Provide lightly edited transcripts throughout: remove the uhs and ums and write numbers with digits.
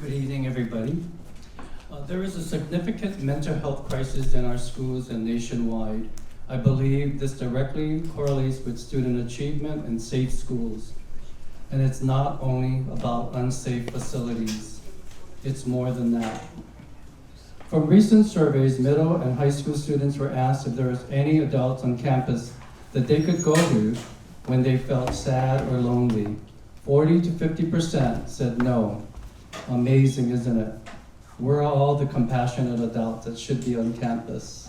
Good evening, everybody. There is a significant mental health crisis in our schools and nationwide. I believe this directly correlates with student achievement and safe schools. And it's not only about unsafe facilities. It's more than that. From recent surveys, middle and high school students were asked if there was any adults on campus that they could go to when they felt sad or lonely. 40 to 50% said no. Amazing, isn't it? We're all the compassionate adults that should be on campus.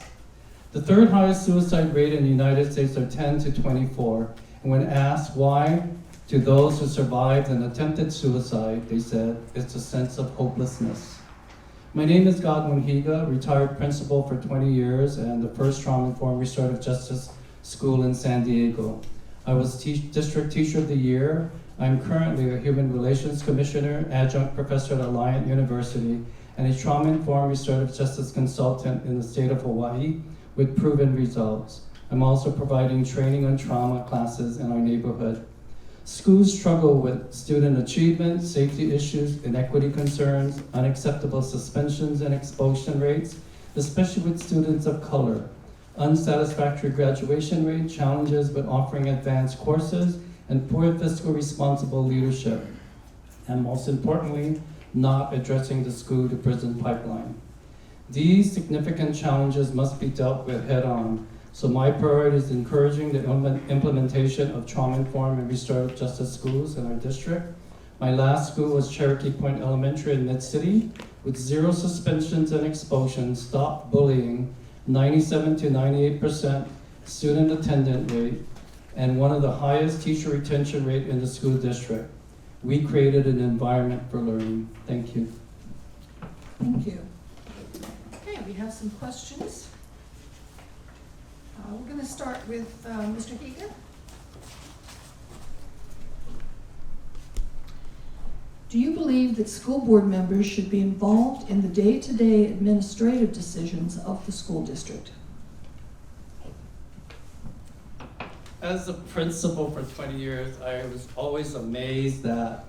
The third highest suicide rate in the United States are 10 to 24. And when asked why, to those who survived an attempted suicide, they said, it's a sense of hopelessness. My name is Godwin Higa, retired principal for 20 years and the first trauma-informed restorative justice school in San Diego. I was District Teacher of the Year. I'm currently a Human Relations Commissioner, adjunct professor at Alliant University, and a trauma-informed restorative justice consultant in the state of Hawaii with proven results. I'm also providing training on trauma classes in our neighborhood. Schools struggle with student achievement, safety issues, inequity concerns, unacceptable suspensions and expulsion rates, especially with students of color, unsatisfactory graduation rate, challenges with offering advanced courses, and poor fiscal responsible leadership. And most importantly, not addressing the school to prison pipeline. These significant challenges must be dealt with head on. So my priority is encouraging the implementation of trauma-informed and restorative justice schools in our district. My last school was Cherokee Point Elementary in Mid-City with 0 suspensions and expulsions, stop bullying, 97 to 98% student attendance rate, and one of the highest teacher retention rate in the school district. We created an environment for learning. Thank you. Thank you. Okay, we have some questions. We're going to start with Mr. Higa. Do you believe that school board members should be involved in the day-to-day administrative decisions of the school district? As a principal for 20 years, I was always amazed that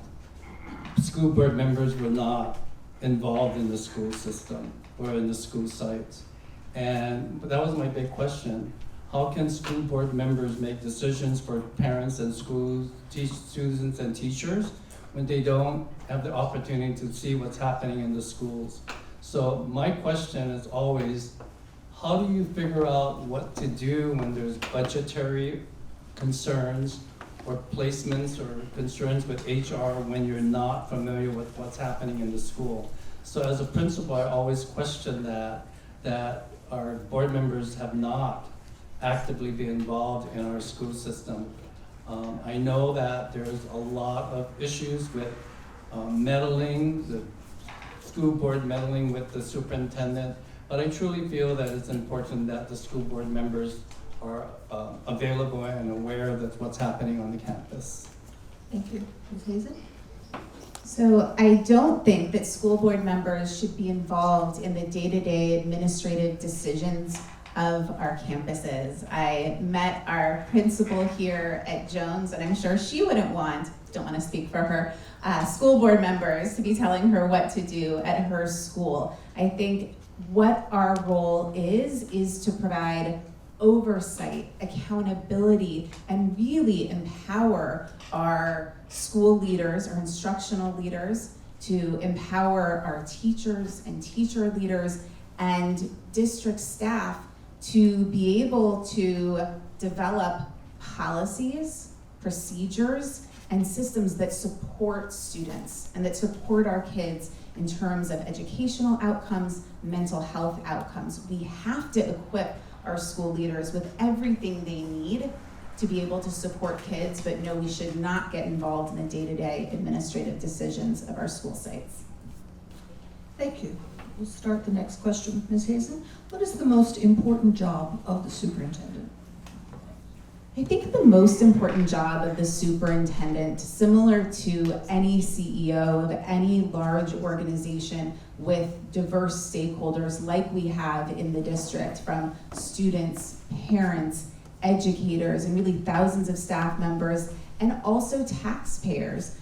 school board members were not involved in the school system or in the school sites. But that was my big question. How can school board members make decisions for parents and schools, students and teachers when they don't have the opportunity to see what's happening in the schools? So my question is always, how do you figure out what to do when there's budgetary concerns or placements or concerns with HR when you're not familiar with what's happening in the school? So as a principal, I always question that our board members have not actively been involved in our school system. I know that there's a lot of issues with meddling, the school board meddling with the superintendent, but I truly feel that it's important that the school board members are available and aware of what's happening on the campus. Thank you. Ms. Hazan? So I don't think that school board members should be involved in the day-to-day administrative decisions of our campuses. I met our principal here at Jones, and I'm sure she wouldn't want, don't want to speak for her, school board members to be telling her what to do at her school. I think what our role is to provide oversight, accountability, and really empower our school leaders, our instructional leaders, to empower our teachers and teacher leaders and district staff to be able to develop policies, procedures, and systems that support students and that support our kids in terms of educational outcomes, mental health outcomes. We have to equip our school leaders with everything they need to be able to support kids, but no, we should not get involved in the day-to-day administrative decisions of our school sites. Thank you. We'll start the next question. Ms. Hazan, what is the most important job of the superintendent? I think the most important job of the superintendent, similar to any CEO of any large organization with diverse stakeholders like we have in the district, from students, parents, educators, and really thousands of staff members, and also taxpayers.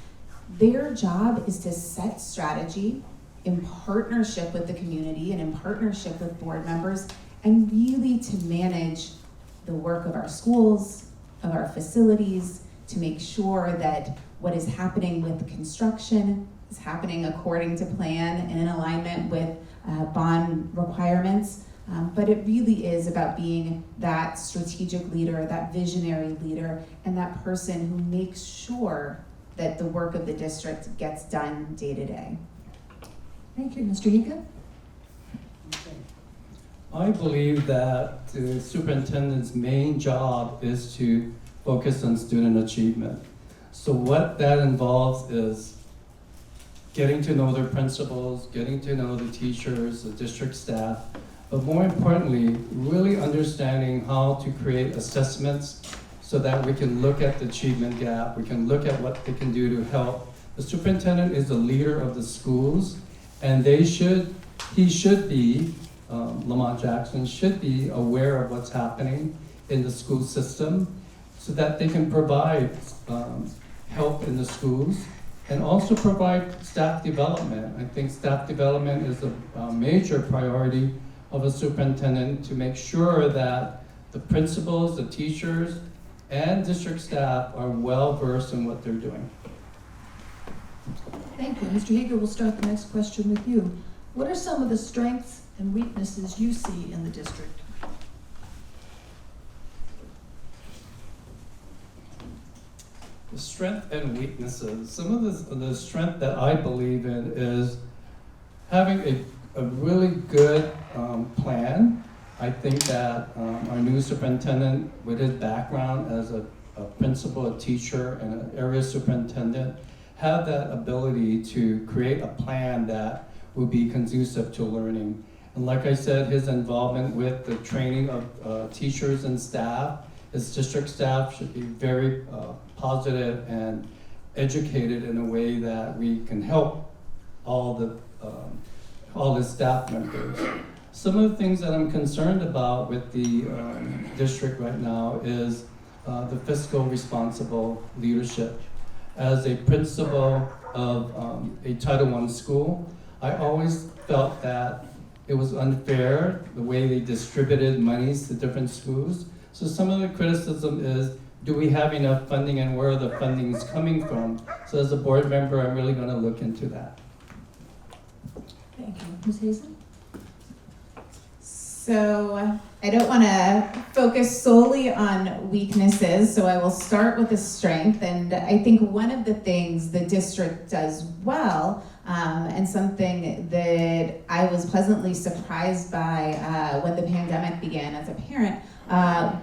Their job is to set strategy in partnership with the community and in partnership with board members, and really to manage the work of our schools, of our facilities, to make sure that what is happening with construction is happening according to plan and in alignment with bond requirements. But it really is about being that strategic leader, that visionary leader, and that person who makes sure that the work of the district gets done day to day. Thank you. Mr. Higa? I believe that the superintendent's main job is to focus on student achievement. So what that involves is getting to know their principals, getting to know the teachers, the district staff, but more importantly, really understanding how to create assessments so that we can look at the achievement gap, we can look at what they can do to help. The superintendent is the leader of the schools, and he should be, Lamont Jackson should be aware of what's happening in the school system so that they can provide help in the schools and also provide staff development. I think staff development is a major priority of a superintendent to make sure that the principals, the teachers, and district staff are well versed in what they're doing. Thank you. Mr. Higa, we'll start the next question with you. What are some of the strengths and weaknesses you see in the district? The strength and weaknesses. Some of the strength that I believe in is having a really good plan. I think that our new superintendent, with his background as a principal, a teacher, and an area superintendent, have that ability to create a plan that will be conducive to learning. And like I said, his involvement with the training of teachers and staff, his district staff should be very positive and educated in a way that we can help all the staff members. Some of the things that I'm concerned about with the district right now is the fiscal responsible leadership. As a principal of a Title I school, I always felt that it was unfair the way they distributed monies to different schools. So some of the criticism is, do we have enough funding and where are the fundings coming from? So as a board member, I'm really going to look into that. Thank you. Ms. Hazan? So I don't want to focus solely on weaknesses, so I will start with a strength. And I think one of the things the district does well, and something that I was pleasantly surprised by when the pandemic began as a parent,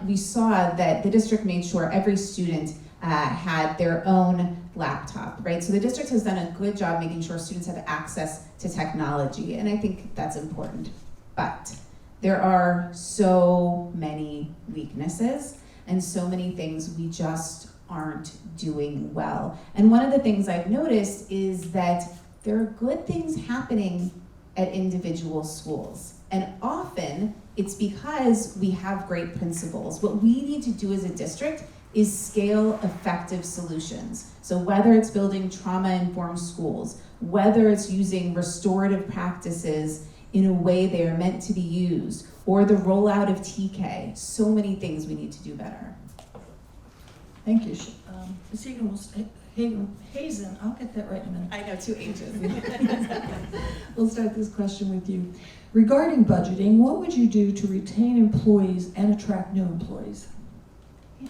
we saw that the district made sure every student had their own laptop, right? So the district has done a good job making sure students have access to technology, and I think that's important. But there are so many weaknesses and so many things we just aren't doing well. And one of the things I've noticed is that there are good things happening at individual schools. And often it's because we have great principals. What we need to do as a district is scale effective solutions. So whether it's building trauma-informed schools, whether it's using restorative practices in a way they are meant to be used, or the rollout of TK, so many things we need to do better. Thank you. Ms. Hazan, I'll get that right in a minute. I know, 2 H's. We'll start this question with you. Regarding budgeting, what would you do to retain employees and attract new employees?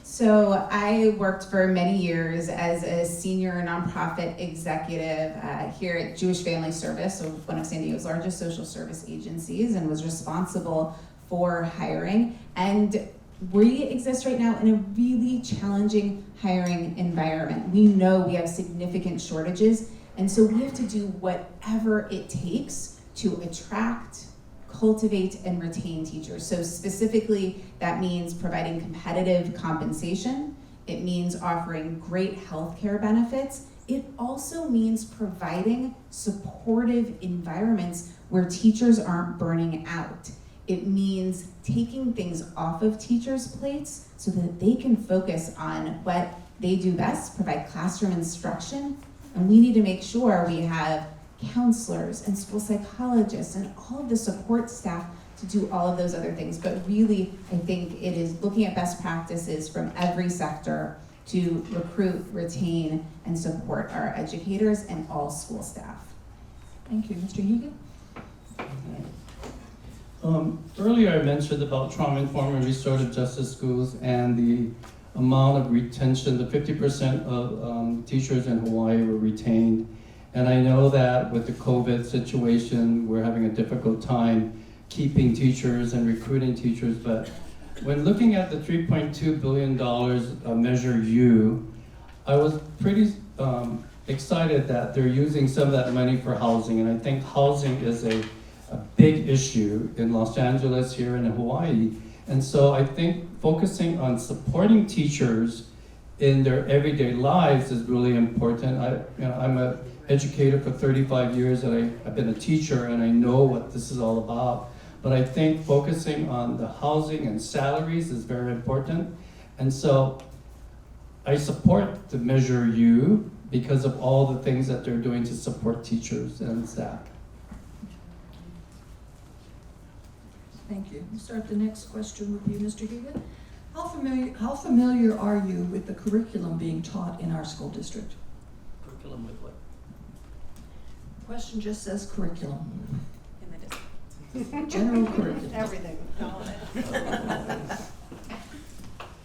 So I worked for many years as a senior nonprofit executive here at Jewish Family Service, so one of San Diego's largest social service agencies, and was responsible for hiring. And we exist right now in a really challenging hiring environment. We know we have significant shortages, and so we have to do whatever it takes to attract, cultivate, and retain teachers. So specifically, that means providing competitive compensation. It means offering great healthcare benefits. It also means providing supportive environments where teachers aren't burning out. It means taking things off of teachers' plates so that they can focus on what they do best, provide classroom instruction, And we need to make sure we have counselors and school psychologists and all of the support staff to do all of those other things. But really, I think it is looking at best practices from every sector to recruit, retain, and support our educators and all school staff. Thank you. Mr. Higa? Earlier I mentioned about trauma-informed and restorative justice schools and the amount of retention, the 50% of teachers in Hawaii were retained. And I know that with the COVID situation, we're having a difficult time keeping teachers and recruiting teachers, but when looking at the $3.2 billion Measure U, I was pretty excited that they're using some of that money for housing, and I think housing is a big issue in Los Angeles, here and in Hawaii. And so I think focusing on supporting teachers in their everyday lives is really important. I'm an educator for 35 years, and I've been a teacher, and I know what this is all about. But I think focusing on the housing and salaries is very important. And so I support the Measure U because of all the things that they're doing to support teachers and staff. Thank you. We'll start the next question with you, Mr. Higa. How familiar are you with the curriculum being taught in our school district? Curriculum with what? Question just says curriculum. In the district. General curriculum. Everything, all of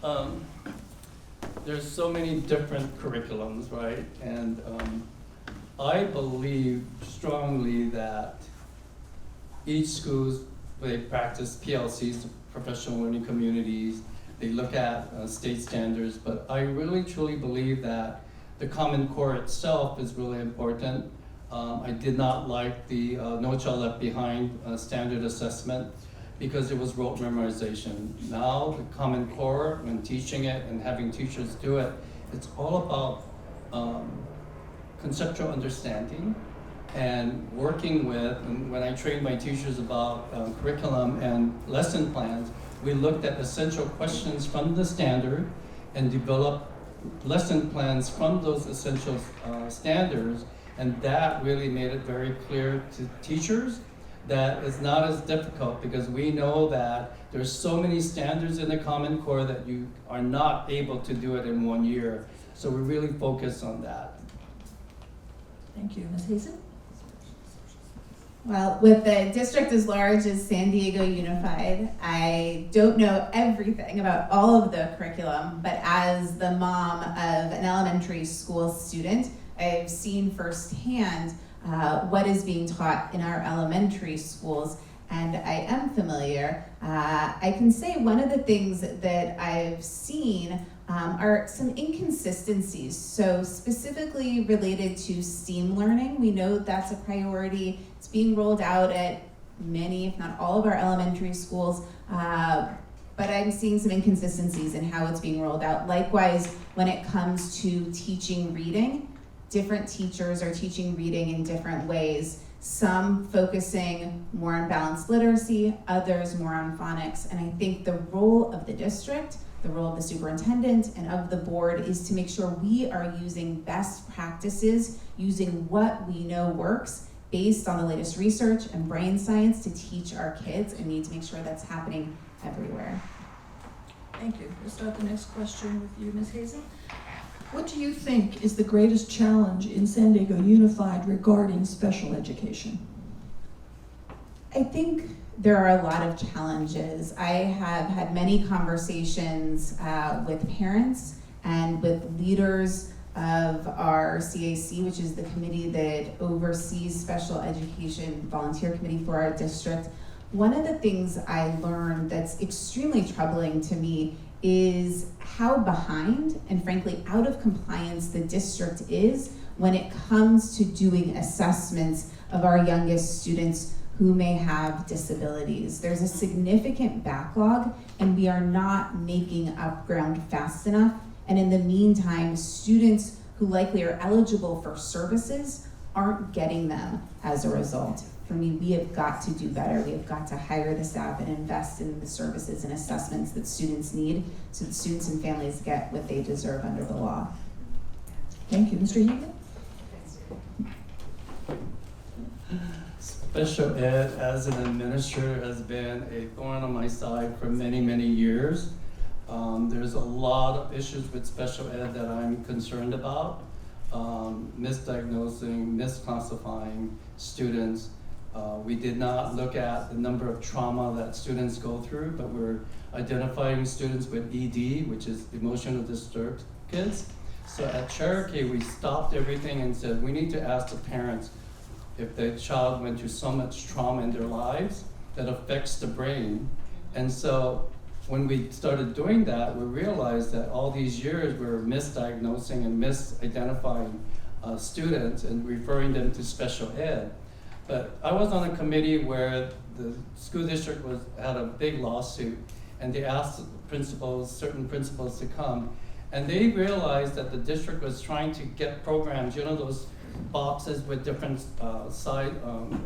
it. There's so many different curriculums, right? And I believe strongly that each school's, they practice PLCs, professional learning communities, they look at state standards, but I really truly believe that the Common Core itself is really important. I did not like the No Child Left Behind standard assessment because it was rote memorization. Now the Common Core, when teaching it and having teachers do it, it's all about conceptual understanding and working with, and when I trained my teachers about curriculum and lesson plans, we looked at essential questions from the standard and developed lesson plans from those essential standards, and that really made it very clear to teachers that it's not as difficult, because we know that there's so many standards in the Common Core that you are not able to do it in 1 year. So we really focus on that. Thank you. Ms. Hazan? Well, with the district as large as San Diego Unified, I don't know everything about all of the curriculum, but as the mom of an elementary school student, I've seen firsthand what is being taught in our elementary schools, and I am familiar. I can say one of the things that I've seen are some inconsistencies. So specifically related to STEAM learning, we know that's a priority. It's being rolled out at many, if not all of our elementary schools, but I'm seeing some inconsistencies in how it's being rolled out. Likewise, when it comes to teaching reading, different teachers are teaching reading in different ways. Some focusing more on balanced literacy, others more on phonics. And I think the role of the district, the role of the superintendent and of the board is to make sure we are using best practices, using what we know works based on the latest research and brain science to teach our kids, and need to make sure that's happening everywhere. Thank you. We'll start the next question with you, Ms. Hazan. What do you think is the greatest challenge in San Diego Unified regarding special education? I think there are a lot of challenges. I have had many conversations with parents and with leaders of our CAC, which is the committee that oversees special education volunteer committee for our district. One of the things I learned that's extremely troubling to me is how behind and frankly out of compliance the district is when it comes to doing assessments of our youngest students who may have disabilities. There's a significant backlog, and we are not making up ground fast enough. And in the meantime, students who likely are eligible for services aren't getting them as a result. For me, we have got to do better. We have got to hire the staff and invest in the services and assessments that students need so that students and families get what they deserve under the law. Thank you. Mr. Higa? Special ed as an administrator has been a thorn on my side for many, many years. There's a lot of issues with special ed that I'm concerned about. Misdiagnosing, misclassifying students. We did not look at the number of trauma that students go through, but we're identifying students with ED, which is emotional disturbed kids. So at Cherokee, we stopped everything and said, we need to ask the parents if the child went through so much trauma in their lives that affects the brain. And so when we started doing that, we realized that all these years we were misdiagnosing and misidentifying students and referring them to special ed. But I was on a committee where the school district had a big lawsuit, and they asked certain principals to come. And they realized that the district was trying to get programs, those boxes with different side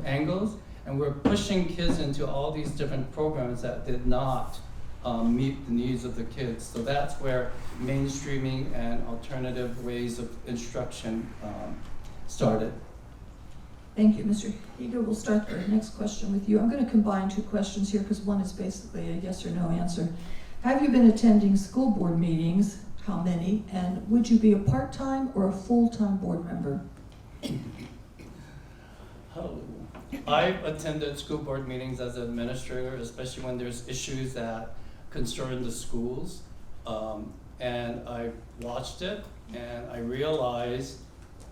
angles, and we're pushing kids into all these different programs that did not meet the needs of the kids. So that's where mainstreaming and alternative ways of instruction started. Thank you, Mr. Higa. We'll start the next question with you. I'm going to combine two questions here because one is basically a yes or no answer. Have you been attending school board meetings? How many? And would you be a part-time or a full-time board member? I've attended school board meetings as an administrator, especially when there's issues that concern the schools. And I watched it, and I realized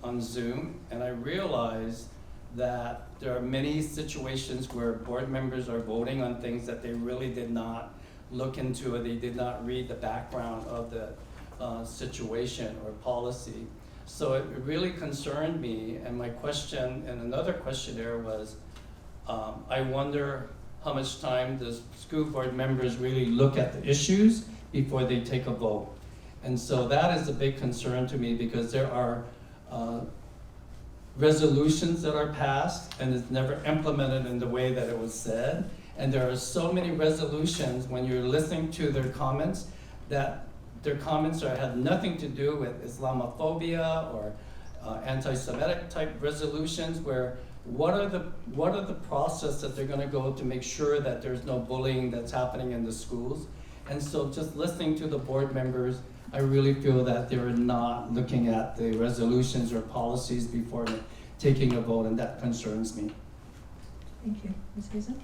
on Zoom, and I realized that there are many situations where board members are voting on things that they really did not look into, or they did not read the background of the situation or policy. So it really concerned me, and my question, and another question there was, I wonder how much time does school board members really look at the issues before they take a vote? And so that is a big concern to me, because there are resolutions that are passed and it's never implemented in the way that it was said. And there are so many resolutions when you're listening to their comments that their comments have nothing to do with Islamophobia or anti-Semitic type resolutions, where what are the process that they're going to go to make sure that there's no bullying that's happening in the schools. And so just listening to the board members, I really feel that they're not looking at the resolutions or policies before taking a vote, and that concerns me. Thank you. Ms. Hazan?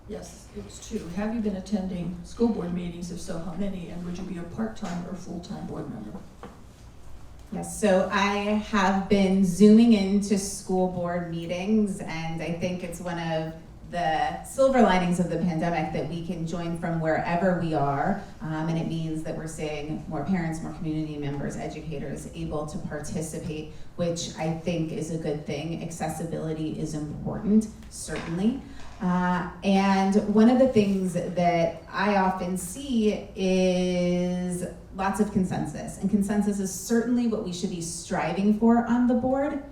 Yes, it was two. Have you been attending school board meetings? If so, how many? And would you be a part-time or full-time board member? Yes, so I have been Zooming into school board meetings, and I think it's one of the silver linings of the pandemic that we can join from wherever we are, and it means that we're seeing more parents, more community members, educators able to participate, which I think is a good thing. Accessibility is important, certainly. And one of the things that I often see is lots of consensus, and consensus is certainly what we should be striving for on the board.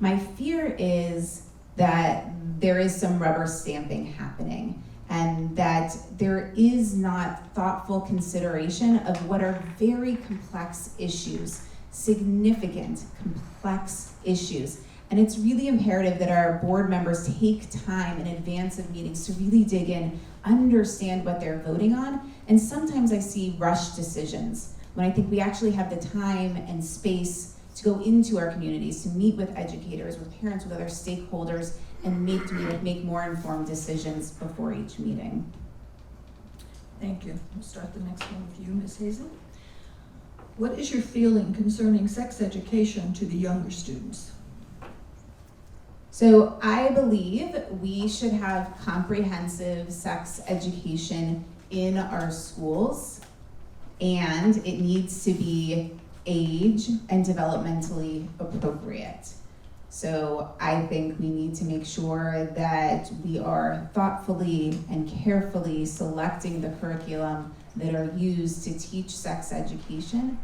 My fear is that there is some rubber stamping happening, and that there is not thoughtful consideration of what are very complex issues, significant, complex issues. And it's really imperative that our board members take time in advance of meetings to really dig in, understand what they're voting on. And sometimes I see rushed decisions when I think we actually have the time and space to go into our communities, to meet with educators, with parents, with other stakeholders, and make more informed decisions before each meeting. Thank you. We'll start the next one with you, Ms. Hazan. What is your feeling concerning sex education to the younger students? So I believe we should have comprehensive sex education in our schools, and it needs to be age and developmentally appropriate. So I think we need to make sure that we are thoughtfully and carefully selecting the curriculum that are used to teach sex education.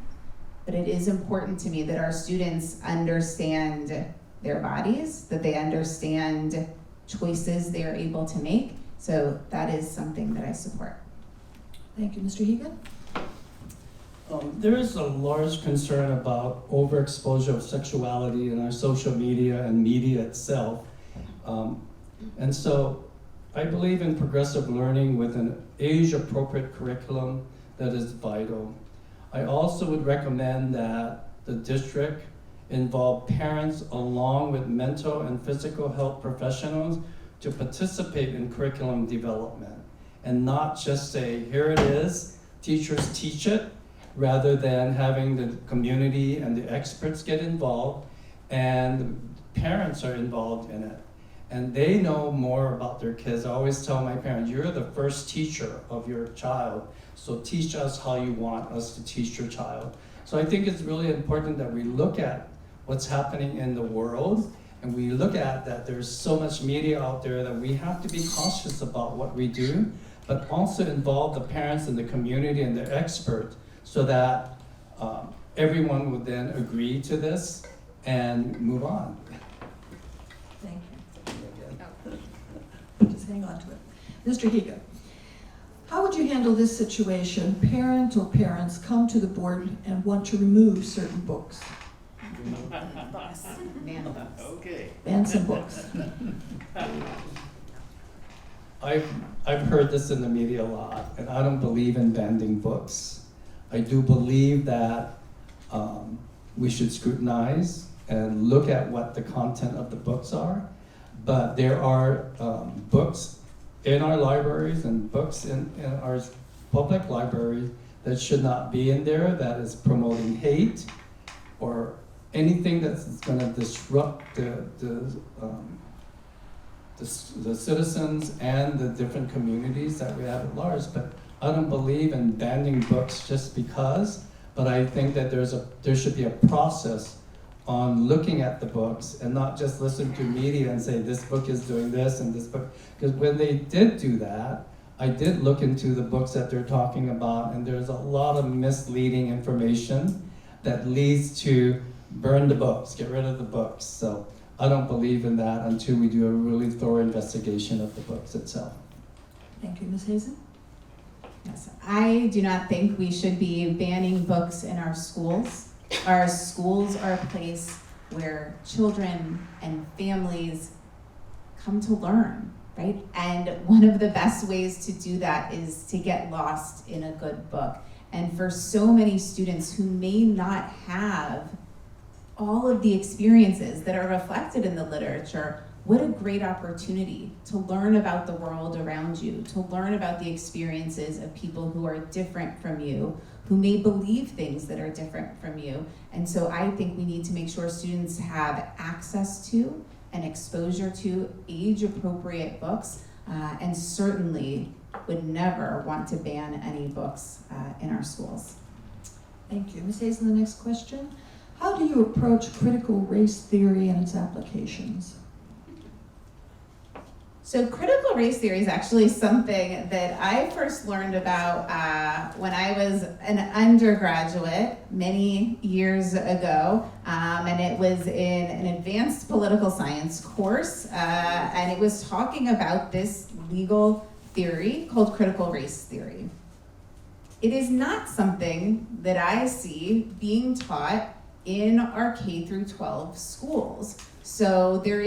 But it is important to me that our students understand their bodies, that they understand choices they are able to make. So that is something that I support. Thank you, Mr. Higa. There is a large concern about overexposure of sexuality in our social media and media itself. And so I believe in progressive learning with an age-appropriate curriculum that is vital. I also would recommend that the district involve parents along with mental and physical health professionals to participate in curriculum development and not just say, here it is, teachers teach it, rather than having the community and the experts get involved and parents are involved in it. And they know more about their kids. I always tell my parents, you're the first teacher of your child, so teach us how you want us to teach your child. So I think it's really important that we look at what's happening in the world, and we look at that there's so much media out there that we have to be cautious about what we do, but also involve the parents and the community and the experts so that everyone would then agree to this and move on. Thank you. Just hang on to it. Mr. Higa, how would you handle this situation? Parent or parents come to the board and want to remove certain books, Okay. ban some books. I've heard this in the media a lot, and I don't believe in banning books. I do believe that we should scrutinize and look at what the content of the books are, but there are books in our libraries and books in our public libraries that should not be in there, that is promoting hate or anything that's going to disrupt the citizens and the different communities that we have at large. But I don't believe in banning books just because, but I think that there should be a process on looking at the books and not just listen to media and say this book is doing this and this book. Because when they did do that, I did look into the books that they're talking about, and there's a lot of misleading information that leads to burn the books, get rid of the books. So I don't believe in that until we do a really thorough investigation of the books itself. Thank you, Ms. Hazen. Yes, I do not think we should be banning books in our schools. Our schools are a place where children and families come to learn, right? And one of the best ways to do that is to get lost in a good book. And for so many students who may not have all of the experiences that are reflected in the literature, what a great opportunity to learn about the world around you, to learn about the experiences of people who are different from you, who may believe things that are different from you. And so I think we need to make sure students have access to and exposure to age-appropriate books, and certainly would never want to ban any books in our schools. Thank you. Ms. Hazen, the next question. How do you approach critical race theory and its applications? So critical race theory is actually something that I first learned about when I was an undergraduate many years ago, and it was in an advanced political science course, and it was talking about this legal theory called critical race theory. It is not something that I see being taught in our K through 12 schools. So there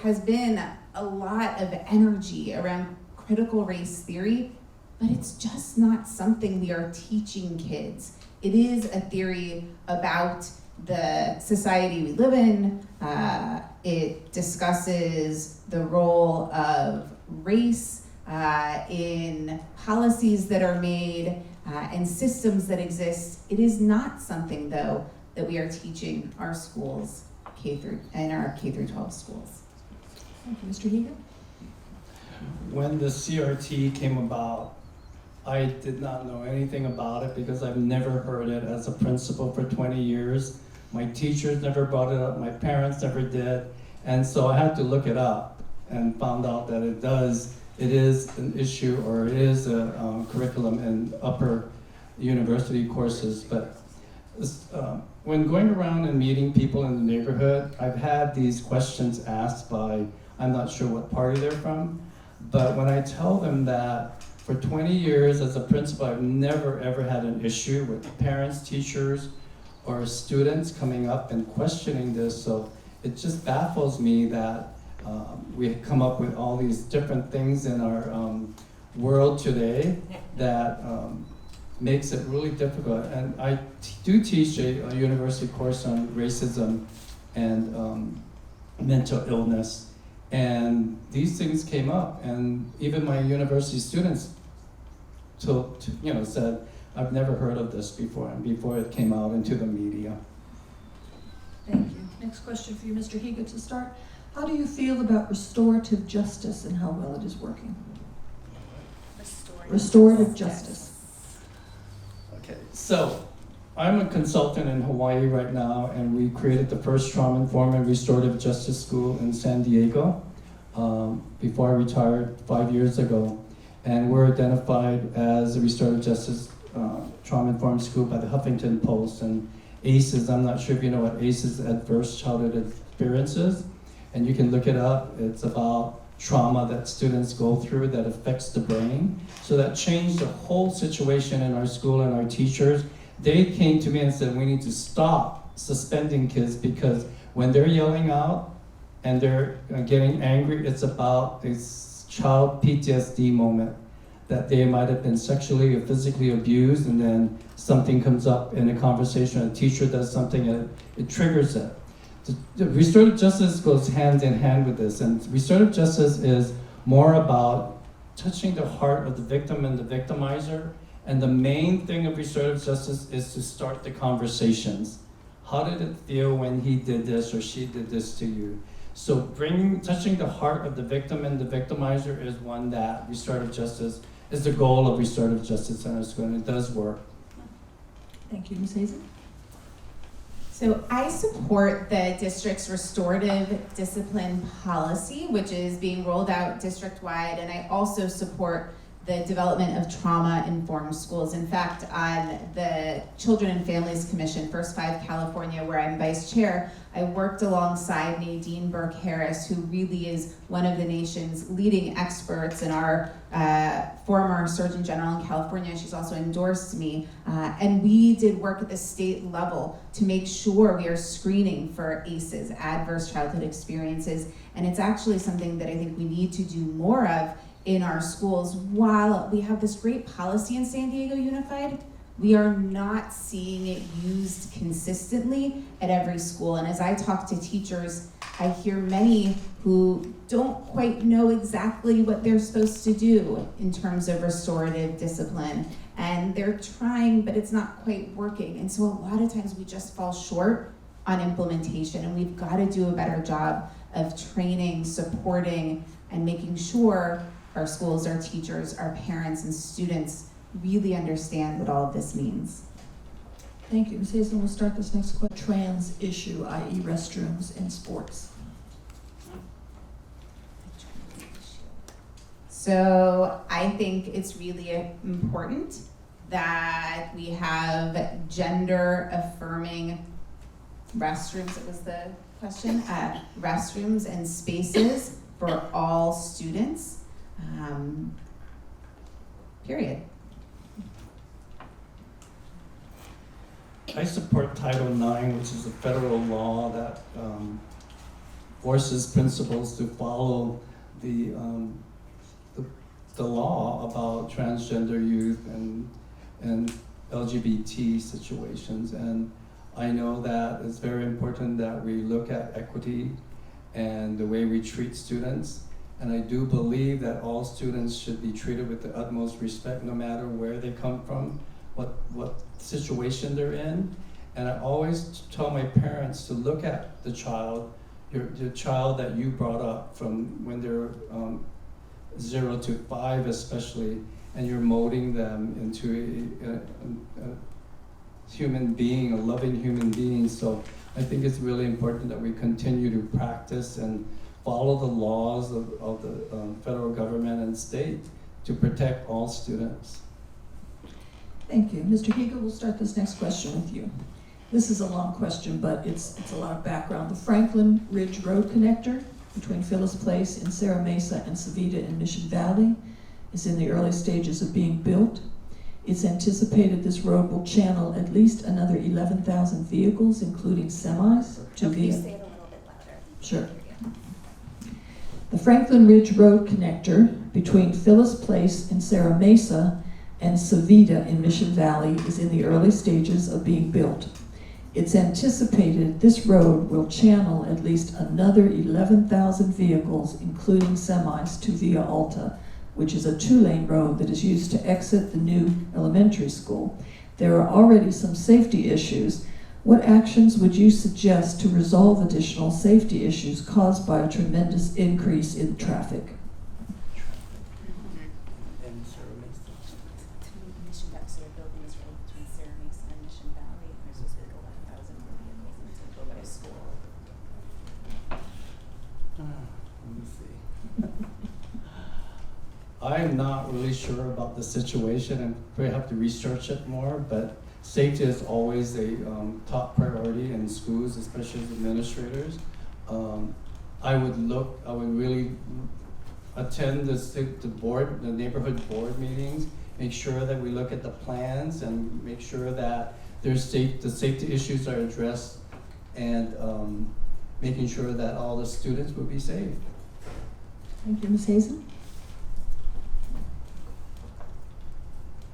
has been a lot of energy around critical race theory, but it's just not something we are teaching kids. It is a theory about the society we live in. It discusses the role of race in policies that are made and systems that exist. It is not something, though, that we are teaching our schools in our K through 12 schools. Thank you. Mr. Higa? When the CRT came about, I did not know anything about it because I've never heard it as a principal for 20 years. My teachers never brought it up, my parents never did, and so I had to look it up and found out that it is an issue, or it is a curriculum in upper university courses. But when going around and meeting people in the neighborhood, I've had these questions asked by, I'm not sure what party they're from, but when I tell them that For 20 years as a principal, I've never ever had an issue with parents, teachers, or students coming up and questioning this. So it just baffles me that we come up with all these different things in our world today that makes it really difficult. And I do teach a university course on racism and mental illness. And these things came up, and even my university students said, I've never heard of this before, and before it came out into the media. Thank you. Next question for you, Mr. Higa, to start. How do you feel about restorative justice and how well it is working? Restorative justice. Okay, so I'm a consultant in Hawaii right now, and we created the first trauma-informed and restorative justice school in San Diego before I retired 5 years ago. And we're identified as a restorative justice trauma-informed school by the Huffington Post. And ACEs, I'm not sure if you know what ACEs, Adverse Childhood Experiences, and you can look it up. It's about trauma that students go through that affects the brain. So that changed the whole situation in our school, and our teachers, they came to me and said, we need to stop suspending kids, because when they're yelling out and they're getting angry, it's about this child PTSD moment, that they might have been sexually or physically abused, and then something comes up in a conversation, a teacher does something, and it triggers it. The restorative justice goes hand in hand with this, and restorative justice is more about touching the heart of the victim and the victimizer, and the main thing of restorative justice is to start the conversations. How did it feel when he did this or she did this to you? So touching the heart of the victim and the victimizer is one that restorative justice is the goal of restorative justice in our school, and it does work. Thank you, Ms. Hazan. So I support the district's restorative discipline policy, which is being rolled out district-wide, and I also support the development of trauma-informed schools. In fact, on the Children and Families Commission, First Five California, where I'm vice chair, I worked alongside Nadine Burke-Harris, who really is one of the nation's leading experts, and our former Surgeon General in California. She's also endorsed me. And we did work at the state level to make sure we are screening for ACEs, adverse childhood experiences. And it's actually something that I think we need to do more of in our schools. While we have this great policy in San Diego Unified, we are not seeing it used consistently at every school. And as I talk to teachers, I hear many who don't quite know exactly what they're supposed to do in terms of restorative discipline. And they're trying, but it's not quite working. And so a lot of times we just fall short on implementation, and we've got to do a better job of training, supporting, and making sure our schools, our teachers, our parents, and students really understand what all of this means. Thank you, Ms. Hazan. We'll start this next question. Trans issue, i.e. restrooms in sports. So I think it's really important that we have gender affirming restrooms, that was the question, restrooms and spaces for all students, period. I support Title IX, which is a federal law that forces principals to follow the law about transgender youth and LGBT situations. And I know that it's very important that we look at equity and the way we treat students. And I do believe that all students should be treated with the utmost respect, no matter where they come from, what situation they're in. And I always tell my parents to look at the child, your child that you brought up from when they're 0 to 5 especially, and you're molding them into a human being, a loving human being. So I think it's really important that we continue to practice and follow the laws of the federal government and state to protect all students. Thank you. Mr. Higa, we'll start this next question with you. This is a long question, but it's a lot of background. The Franklin Ridge Road Connector between Phyllis Place in Serra Mesa and Savita in Mission Valley is in the early stages of being built. It's anticipated this road will channel at least another 11,000 vehicles, including semis, to Can you via. say it a little bit louder? Sure. The Franklin Ridge Road connector between Phyllis Place in Serra Mesa and Savita in Mission Valley is in the early stages of being built. It's anticipated this road will channel at least another 11,000 vehicles, including semis, to Via Alta, which is a 2-lane road that is used to exit the new elementary school. There are already some safety issues. What actions would you suggest to resolve additional safety issues caused by a tremendous increase in traffic? And Serra Mesa. Mission Valley, so they're building this road between Serra Mesa and Mission Valley, and there's supposed to be like 11,000 more vehicles and to go by school. Let me see. I'm not really sure about the situation and we have to research it more, but safety is always a top priority in schools, especially as administrators. I would really attend the neighborhood board meetings, make sure that we look at the plans and make sure that the safety issues are addressed and making sure that all the students will be safe. Thank you, Ms. Hazen.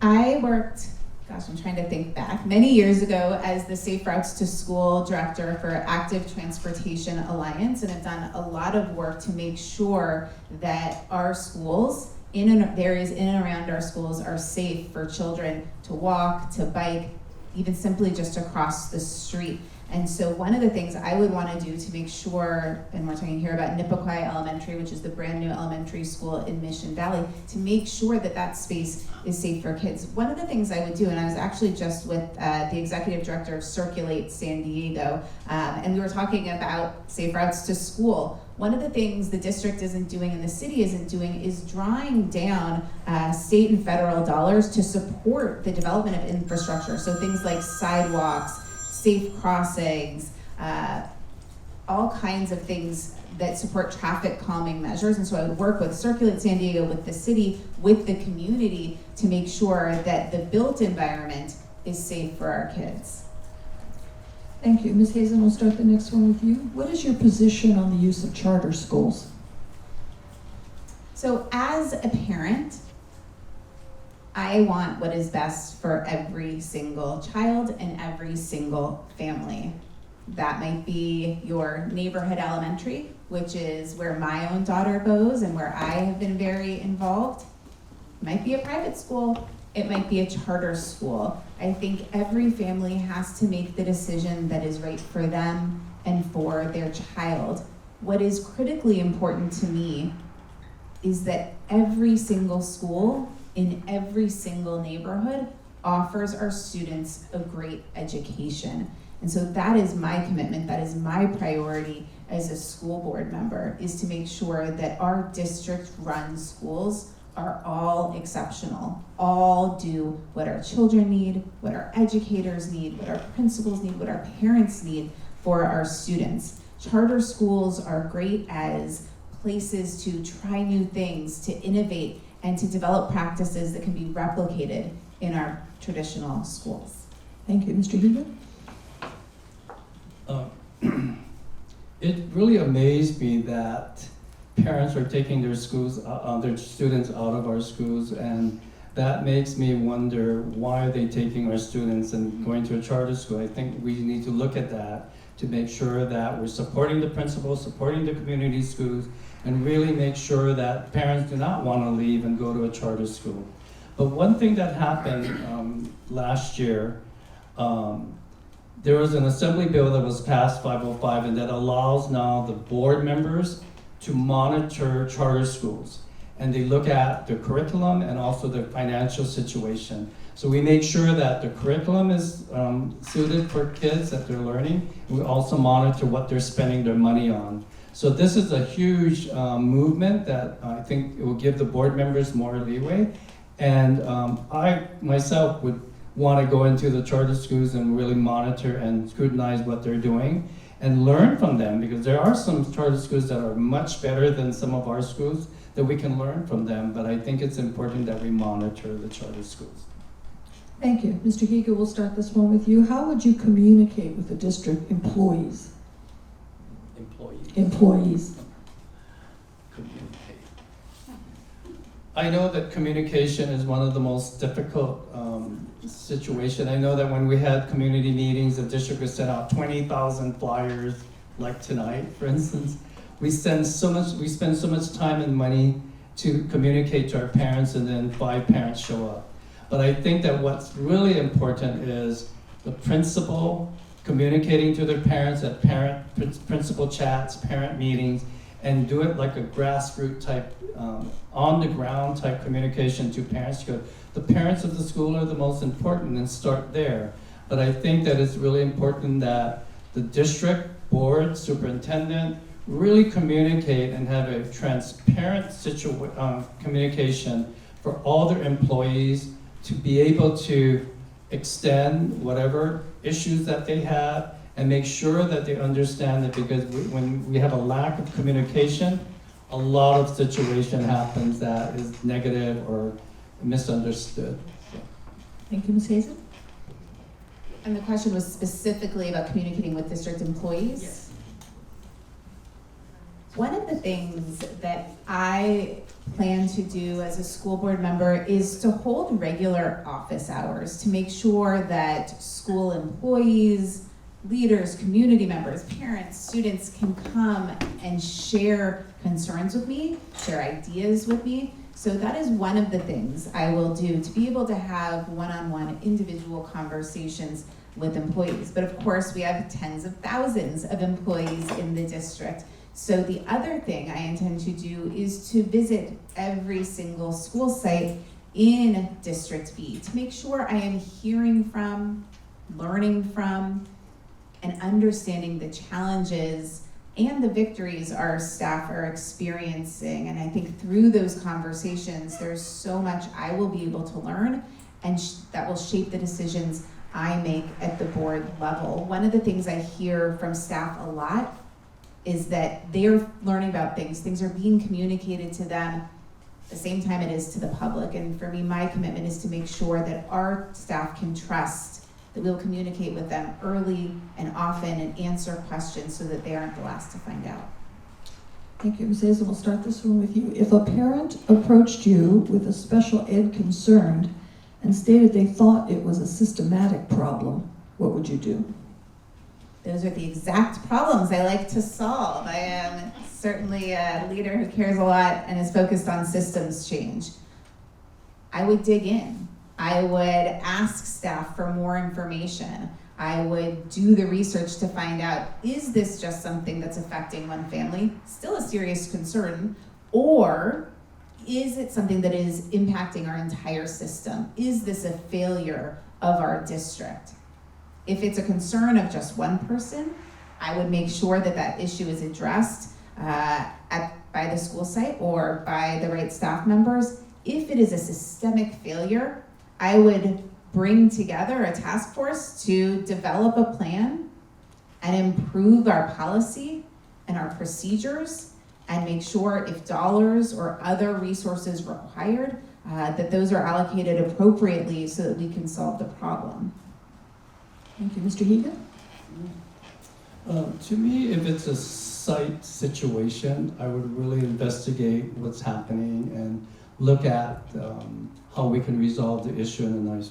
I worked, I'm trying to think back, many years ago as the Safe Routes to School Director for Active Transportation Alliance, and have done a lot of work to make sure that our schools, areas in and around our schools, are safe for children to walk, to bike, even simply just to cross the street. And so one of the things I would want to do to make sure, and we're talking here about Nippequai Elementary, which is the brand new elementary school in Mission Valley, to make sure that that space is safe for kids. One of the things I would do, and I was actually just with the executive director of Circulate San Diego, and we were talking about safe routes to school. One of the things the district isn't doing and the city isn't doing is drawing down state and federal dollars to support the development of infrastructure. So things like sidewalks, safe crossings, all kinds of things that support traffic calming measures. And so I would work with Circulate San Diego, with the city, with the community to make sure that the built environment is safe for our kids. Thank you. Ms. Hazen, we'll start the next one with you. What is your position on the use of charter schools? So as a parent, I want what is best for every single child and every single family. That might be your neighborhood elementary, which is where my own daughter goes and where I have been very involved. It might be a private school. It might be a charter school. I think every family has to make the decision that is right for them and for their child. What is critically important to me is that every single school in every single neighborhood offers our students a great education. And so that is my commitment, that is my priority as a school board member, is to make sure that our district-run schools are all exceptional, all do what our children need, what our educators need, what our principals need, what our parents need for our students. Charter schools are great as places to try new things, to innovate, and to develop practices that can be replicated in our traditional schools. Thank you. Mr. Higa? It really amazed me that parents are taking their students out of our schools, and that makes me wonder, why are they taking our students and going to a charter school? I think we need to look at that to make sure that we're supporting the principals, supporting the community schools, and really make sure that parents do not want to leave and go to a charter school. But one thing that happened last year, there was an assembly bill that was passed, 505, and that allows now the board members to monitor charter schools. And they look at the curriculum and also the financial situation. So we make sure that the curriculum is suited for kids that they're learning. We also monitor what they're spending their money on. So this is a huge movement that I think it will give the board members more leeway. And I myself would want to go into the charter schools and really monitor and scrutinize what they're doing. and learn from them, because there are some charter schools that are much better than some of our schools that we can learn from them, but I think it's important that we monitor the charter schools. Thank you. Mr. Higa, we'll start this one with you. How would you communicate with the district employees? Employees. Communicate. I know that communication is one of the most difficult situation. I know that when we had community meetings, the district would send out 20,000 flyers, like tonight, for instance. We spend so much time and money to communicate to our parents, and then 5 parents show up. But I think that what's really important is the principal communicating to their parents at principal chats, parent meetings, and do it like a grassroots type, on the ground type communication to parents. The parents of the school are the most important, and start there. But I think that it's really important that the district board, superintendent, really communicate and have a transparent communication for all their employees to be able to extend whatever issues that they have, and make sure that they understand that, because when we have a lack of communication, a lot of situation happens that is negative or misunderstood. Thank you, Ms. Hazan. And the question was specifically about communicating with district employees? Yes. One of the things that I plan to do as a school board member is to hold regular office hours to make sure that school employees, leaders, community members, parents, students can come and share concerns with me, share ideas with me. So that is one of the things I will do, to be able to have one-on-one individual conversations with employees. But of course, we have tens of thousands of employees in the district. So the other thing I intend to do is to visit every single school site in District B to make sure I am hearing from, learning from, and understanding the challenges and the victories our staff are experiencing. And I think through those conversations, there's so much I will be able to learn, and that will shape the decisions I make at the board level. One of the things I hear from staff a lot is that they're learning about things are being communicated to them the same time it is to the public. And for me, my commitment is to make sure that our staff can trust that we'll communicate with them early and often and answer questions so that they aren't the last to find out. Thank you, Ms. Hazan. We'll start this one with you. If a parent approached you with a special ed concern and stated they thought it was a systematic problem, what would you do? Those are the exact problems I like to solve. I am certainly a leader who cares a lot and is focused on systems change. I would dig in. I would ask staff for more information. I would do the research to find out, is this just something that's affecting one family, still a serious concern, or is it something that is impacting our entire system? Is this a failure of our district? If it's a concern of just one person, I would make sure that that issue is addressed by the school site or by the right staff members. If it is a systemic failure, I would bring together a task force to develop a plan and improve our policy and our procedures, and make sure if dollars or other resources required, that those are allocated appropriately so that we can solve the problem. Thank you. Mr. Higa? To me, if it's a site situation, I would really investigate what's happening and look at how we can resolve the issue in a nice,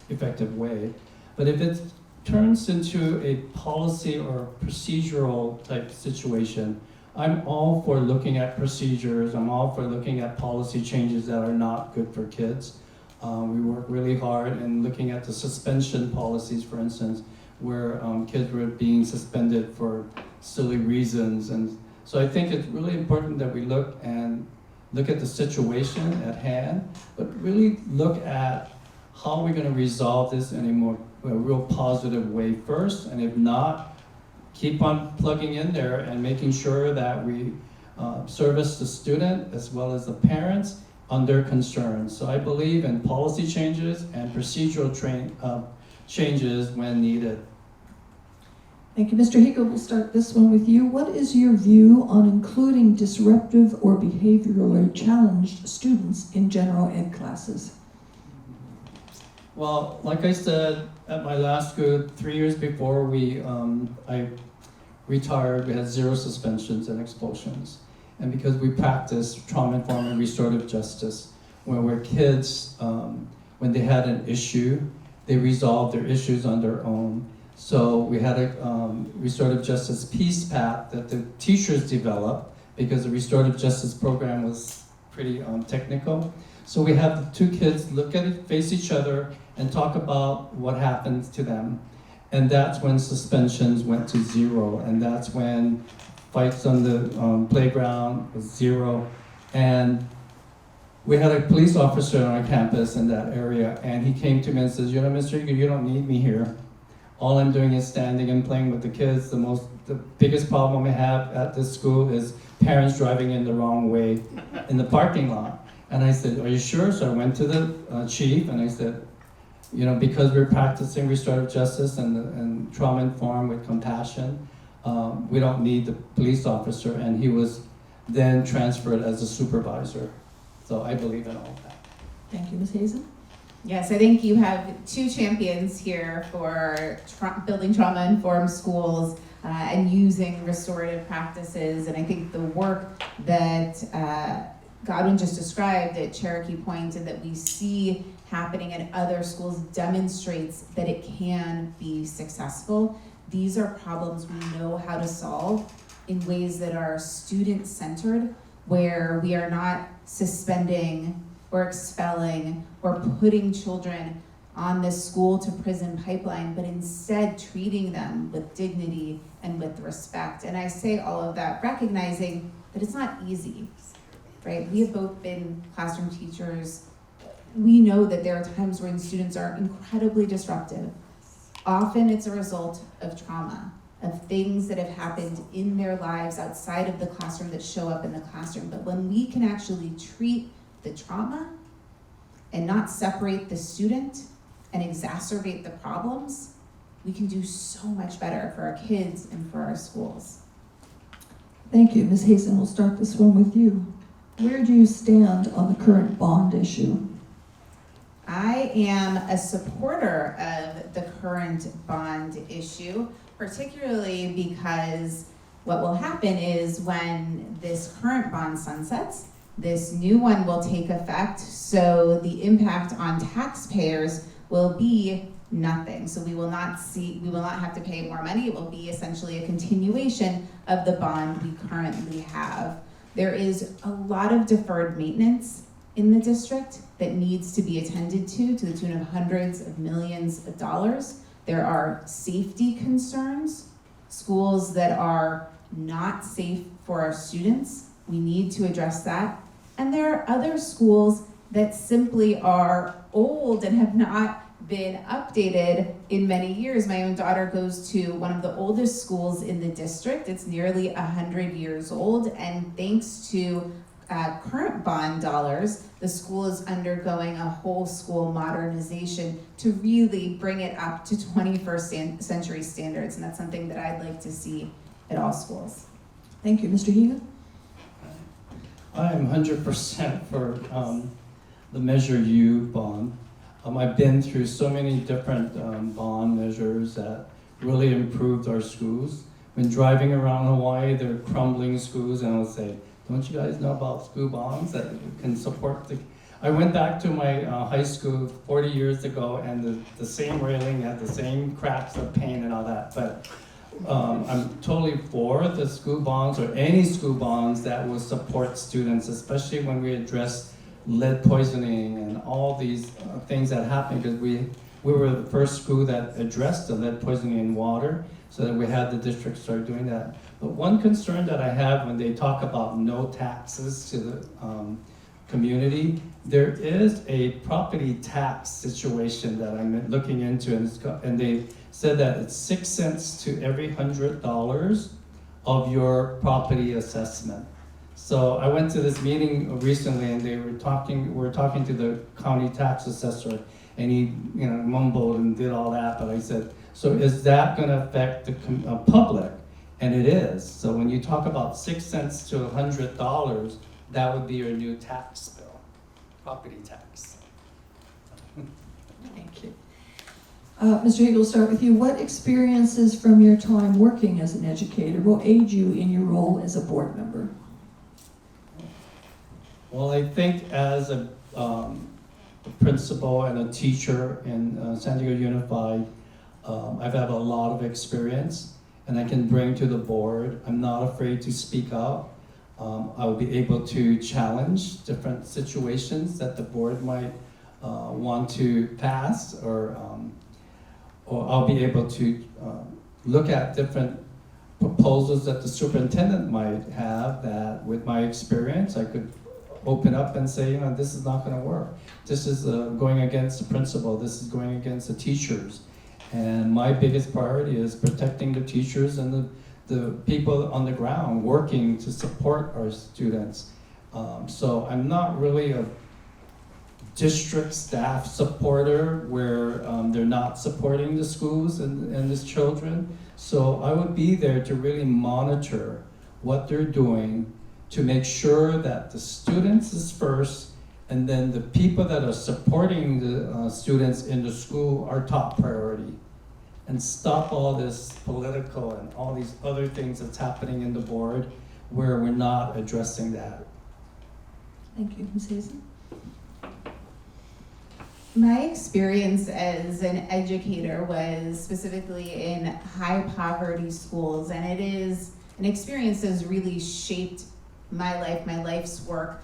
effective way. But if it turns into a policy or procedural type situation, I'm all for looking at procedures. I'm all for looking at policy changes that are not good for kids. We work really hard in looking at the suspension policies, for instance, where kids were being suspended for silly reasons. And so I think it's really important that we look at the situation at hand, but really look at how we're going to resolve this in a real positive way first. And if not, keep on plugging in there and making sure that we service the student as well as the parents on their concerns. So I believe in policy changes and procedural changes when needed. Thank you. Mr. Higa, we'll start this one with you. What is your view on including disruptive or behaviorally challenged students in general ed classes? Well, like I said, at my last school, 3 years before I retired, we had 0 suspensions and expulsions. And because we practiced trauma-informed and restorative justice, where kids, when they had an issue, they resolved their issues on their own. So we had a restorative justice peace path that the teachers developed because the restorative justice program was pretty technical. So we had the 2 kids look at it, face each other, and talk about what happened to them. And that's when suspensions went to 0, and that's when fights on the playground was 0. And we had a police officer on our campus in that area, and he came to me and says, Mr. Higa, you don't need me here. All I'm doing is standing and playing with the kids. The biggest problem we have at this school is parents driving in the wrong way in the parking lot. And I said, are you sure? So I went to the chief and I said, because we're practicing restorative justice and trauma-informed with compassion, we don't need the police officer. And he was then transferred as a supervisor. So I believe in all of that. Thank you, Ms. Hazan. Yes, I think you have 2 champions here for building trauma-informed schools and using restorative practices. And I think the work that Godwin just described at Cherokee Point and that we see happening in other schools demonstrates that it can be successful. These are problems we know how to solve in ways that are student-centered, where we are not suspending or expelling or putting children on this school to prison pipeline, but instead treating them with dignity and with respect. And I say all of that recognizing that it's not easy, right? We have both been classroom teachers. We know that there are times when students are incredibly disruptive. Often it's a result of trauma, of things that have happened in their lives outside of the classroom that show up in the classroom. But when we can actually treat the trauma and not separate the student and exacerbate the problems, we can do so much better for our kids and for our schools. Thank you. Ms. Hazan, we'll start this one with you. Where do you stand on the current bond issue? I am a supporter of the current bond issue, particularly because what will happen is when this current bond sunsets, this new one will take effect, so the impact on taxpayers will be nothing. So we will not have to pay more money. It will be essentially a continuation of the bond we currently have. There is a lot of deferred maintenance in the district that needs to be attended to the tune of hundreds of millions of dollars. There are safety concerns, schools that are not safe for our students. We need to address that. And there are other schools that simply are old and have not been updated in many years. My own daughter goes to one of the oldest schools in the district. It's nearly 100 years old, and thanks to current bond dollars, the school is undergoing a whole school modernization to really bring it up to 21st century standards, and that's something that I'd like to see at all schools. Thank you. Mr. Higa? I am 100% for the Measure U bond. I've been through so many different bond measures that really improved our schools. When driving around Hawaii, there are crumbling schools, and I'll say, don't you guys know about school bonds that can support the... I went back to my high school 40 years ago, and the same railing had the same cracks of paint and all that, but I'm totally for the school bonds or any school bonds that will support students, especially when we address lead poisoning and all these things that happen, because we were the first school that addressed the lead poisoning in water, so that we had the district start doing that. But one concern that I have when they talk about no taxes to the community, there is a property tax situation that I'm looking into, and they said that it's 6 cents to every $100 of your property assessment. So I went to this meeting recently, and we were talking to the county tax assessor, and he mumbled and did all that, but I said, So is that gonna affect the public? And it is. So when you talk about 6 cents to $100, that would be your new tax bill, property tax. Thank you. Mr. Higa, we'll start with you. What experiences from your time working as an educator will aid you in your role as a board member? Well, I think as a principal and a teacher in San Diego Unified, I've had a lot of experience and I can bring to the board. I'm not afraid to speak up. I will be able to challenge different situations that the board might want to pass, or I'll be able to look at different proposals that the superintendent might have that with my experience I could open up and say, this is not going to work. This is going against the principal. This is going against the teachers. And my biggest priority is protecting the teachers and the people on the ground working to support our students. So I'm not really a district staff supporter where they're not supporting the schools and the children. So I would be there to really monitor what they're doing to make sure that the students is first, and then the people that are supporting the students in the school are top priority. And stop all this political and all these other things that's happening in the board where we're not addressing that. Thank you. Ms. Hazan? My experience as an educator was specifically in high poverty schools, and it is an experience that has really shaped my life, my life's work,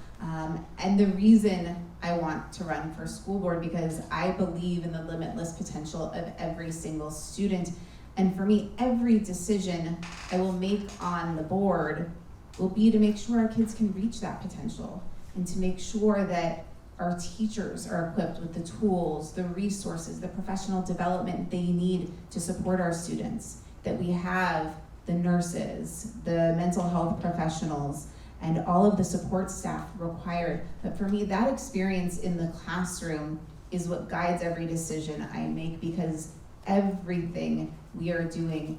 and the reason I want to run for school board, because I believe in the limitless potential of every single student. And for me, every decision I will make on the board will be to make sure our kids can reach that potential, and to make sure that our teachers are equipped with the tools, the resources, the professional development they need to support our students, that we have the nurses, the mental health professionals, and all of the support staff required. But for me, that experience in the classroom is what guides every decision I make, because everything we are doing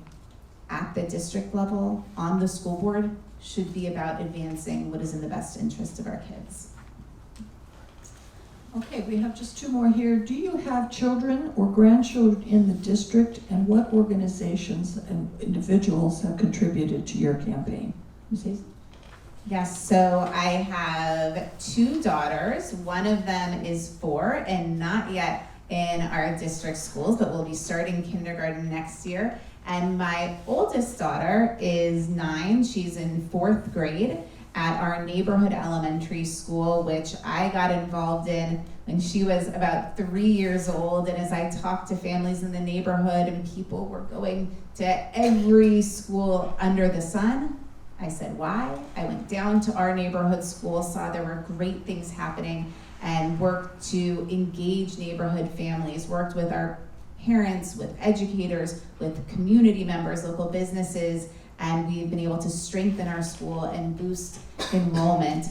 at the district level, on the school board, should be about advancing what is in the best interest of our kids. Okay, we have just two more here. Do you have children or grandchildren in the district, and what organizations and individuals have contributed to your campaign? Ms. Hazan? Yes, so I have two daughters. One of them is 4 and not yet in our district schools, but will be starting kindergarten next year. And my oldest daughter is 9. She's in 4th grade at our neighborhood elementary school, which I got involved in when she was about 3 years old. And as I talked to families in the neighborhood and people were going to every school under the sun, I said, why? I went down to our neighborhood school, saw there were great things happening, and worked to engage neighborhood families, worked with our parents, with educators, with community members, local businesses, and we've been able to strengthen our school and boost enrollment,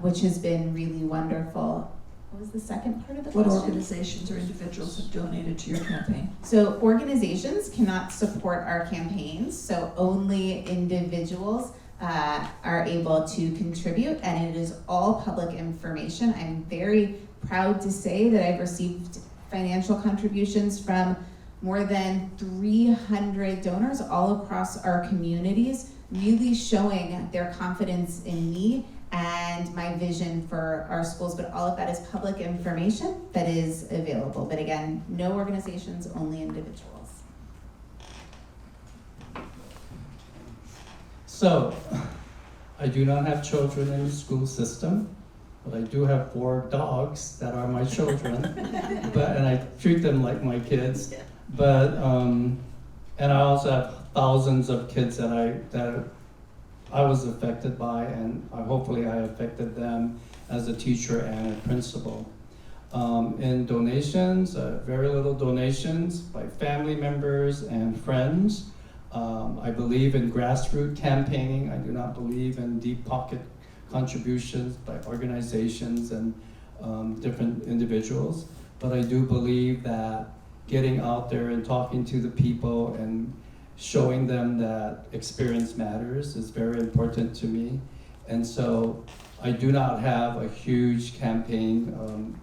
which has been really wonderful. What was the second part of the What question? organizations or individuals have donated to your campaign? So organizations cannot support our campaigns, so only individuals are able to contribute, and it is all public information. I'm very proud to say that I've received financial contributions from more than 300 donors all across our communities, really showing their confidence in me and my vision for our schools. But all of that is public information that is available. But again, no organizations, only individuals. So, I do not have children in the school system, but I do have 4 dogs that are my children, and I treat them like my kids. But and I also have thousands of kids that I was affected by, and hopefully I affected them as a teacher and a principal. In donations, very little donations by family members and friends. I believe in grassroots campaigning. I do not believe in deep pocket contributions by organizations and different individuals. But I do believe that getting out there and talking to the people and showing them that experience matters is very important to me. And so I do not have a huge campaign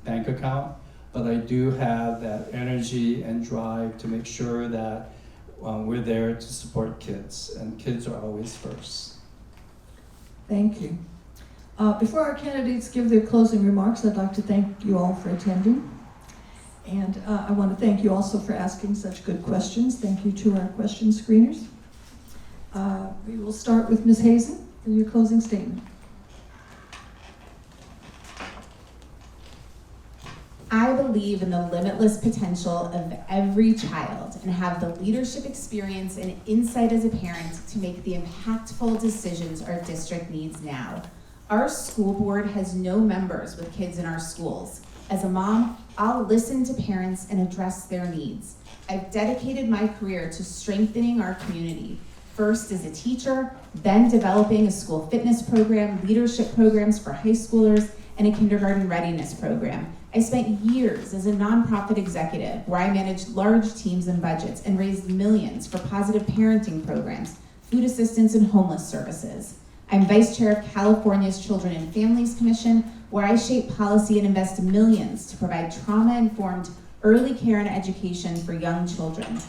bank account, but I do have that energy and drive to make sure that we're there to support kids, and kids are always first. Thank you. Before our candidates give their closing remarks, I'd like to thank you all for attending. And I want to thank you also for asking such good questions. Thank you to our question screeners. We will start with Ms. Hazan for your closing statement. I believe in the limitless potential of every child and have the leadership experience and insight as a parent to make the impactful decisions our district needs now. Our school board has no members with kids in our schools. As a mom, I'll listen to parents and address their needs. I've dedicated my career to strengthening our community, first as a teacher, then developing a school fitness program, leadership programs for high schoolers, and a kindergarten readiness program. I spent years as a nonprofit executive where I managed large teams and budgets and raised millions for positive parenting programs, food assistance, and homeless services. I'm vice chair of California's Children and Families Commission, where I shape policy and invest millions to provide trauma-informed early care and education for young children.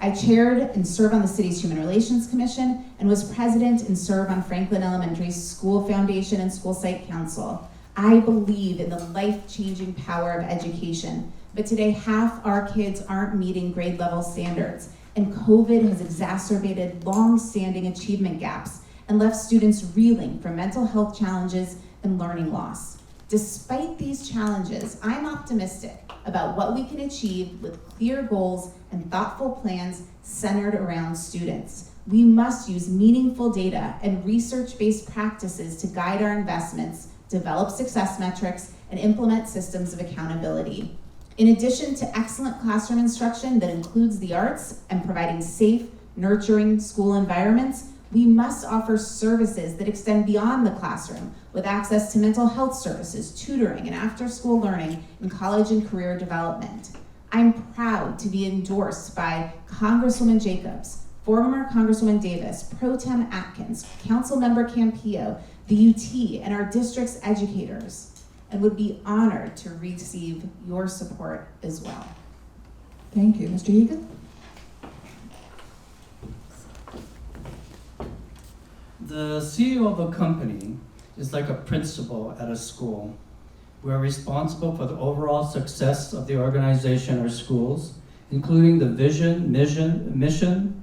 I chaired and serve on the city's Human Relations Commission and was president and serve on Franklin Elementary's School Foundation and School Site Council. I believe in the life-changing power of education, but today half our kids aren't meeting grade level standards, and COVID has exacerbated long-standing achievement gaps and left students reeling from mental health challenges and learning loss. Despite these challenges, I'm optimistic about what we can achieve with clear goals and thoughtful plans centered around students. We must use meaningful data and research-based practices to guide our investments, develop success metrics, and implement systems of accountability. In addition to excellent classroom instruction that includes the arts and providing safe, nurturing school environments, we must offer services that extend beyond the classroom with access to mental health services, tutoring, and after-school learning in college and career development. I'm proud to be endorsed by Congresswoman Jacobs, former Congresswoman Davis, Pro Tem Atkins, Councilmember Campillo, the UT, and our district's educators, and would be honored to receive your support as well. Thank you. Mr. Higa? The CEO of a company is like a principal at a school. We are responsible for the overall success of the organization or schools, including the vision, mission,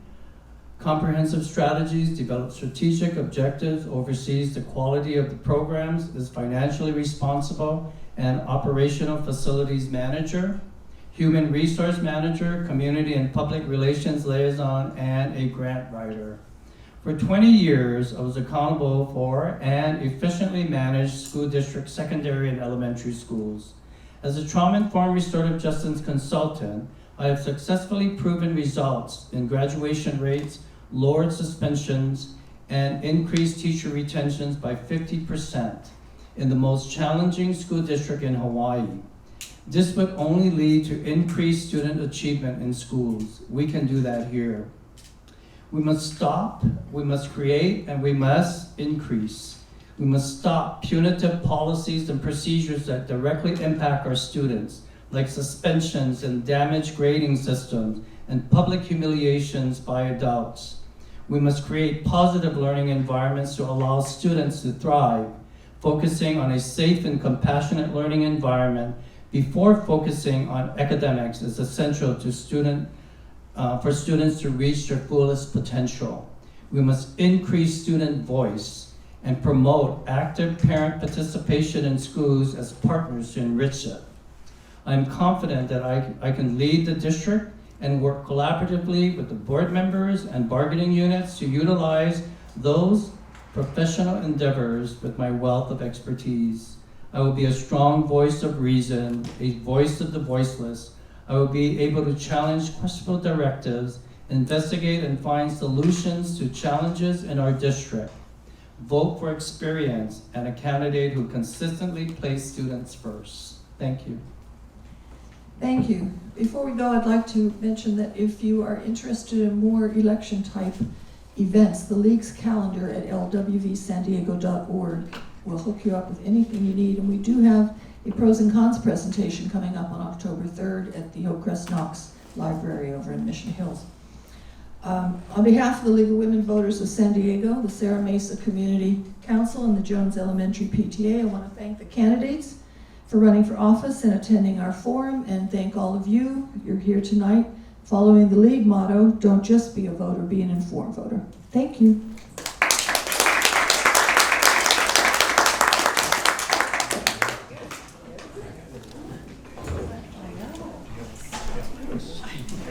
comprehensive strategies, develop strategic objectives, oversees the quality of the programs, is financially responsible, and operational facilities manager, human resource manager, community and public relations liaison, and a grant writer. For 20 years, I was accountable for and efficiently managed school district secondary and elementary schools. As a trauma-informed restorative justice consultant, I have successfully proven results in graduation rates, lowered suspensions, and increased teacher retentions by 50% in the most challenging school district in Hawaii. This would only lead to increased student achievement in schools. We can do that here. We must stop, we must create, and we must increase. We must stop punitive policies and procedures that directly impact our students, like suspensions and damaged grading systems and public humiliations by adults. We must create positive learning environments to allow students to thrive, focusing on a safe and compassionate learning environment before focusing on academics is essential to for students to reach their fullest potential. We must increase student voice and promote active parent participation in schools as partners to enrich it. I'm confident that I can lead the district and work collaboratively with the board members and bargaining units to utilize those professional endeavors with my wealth of expertise. I will be a strong voice of reason, a voice of the voiceless. I will be able to challenge questionable directives, investigate and find solutions to challenges in our district. Vote for experience and a candidate who consistently places students first. Thank you. Thank you. Before we go, I'd like to mention that if you are interested in more election type events, the League's calendar at lwvsandiego.org will hook you up with anything you need. And we do have a pros and cons presentation coming up on October 3rd at the Hillcrest Knox Library over in Mission Hills. On behalf of the League of Women Voters of San Diego, the Serra Mesa Community Council, and the Jones Elementary PTA, I want to thank the candidates for running for office and attending our forum, and thank all of you. You're here tonight following the League motto, don't just be a voter, be an informed voter. Thank you.